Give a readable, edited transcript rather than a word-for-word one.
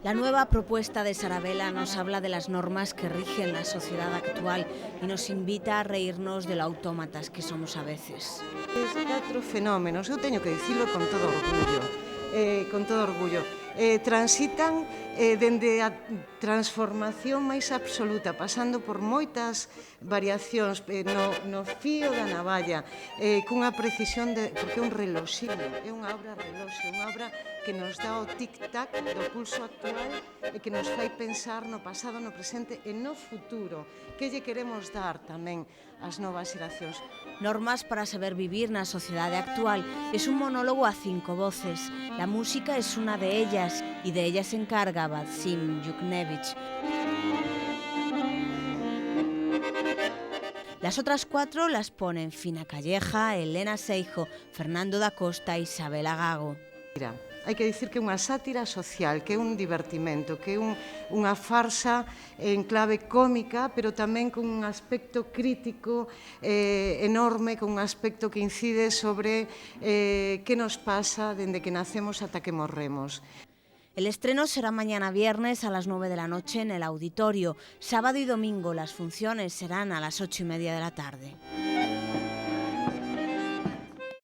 La nueva propuesta de Sarabela nos habla de las normas que rigen la sociedad actual y nos invita a reírnos de lo autómatas que somos a veces. Es catro fenómenos, eu teño que dicilo con todo orgullo, transitan dende a transformación máis absoluta, pasando por moitas variacións no fío da navalla, cunha precisión, porque é un reloxiño, é unha obra reloxe, unha obra que nos dá o tic-tac do pulso actual e que nos fai pensar no pasado, no presente e no futuro. Que lle queremos dar tamén ás novas xeracións? Normas para saber vivir na sociedade actual es un monólogo a 5 voces. La música es una de ellas y de ella se encarga Vaksim Yuknevich. Las otras 4 las ponen Fina Calleja, Elena Seijo, Fernando da Costa e Isabela Gago. Mira, hai que dicir que é unha sátira social, que é un divertimento, que é unha farsa en clave cómica, pero tamén con un aspecto crítico enorme, con un aspecto que incide sobre que nos pasa dende que nacemos ata que morremos. El estreno será mañana viernes a las 9 de la noche en el auditorio. Sábado y domingo las funciones serán a las 8:30 de la tarde.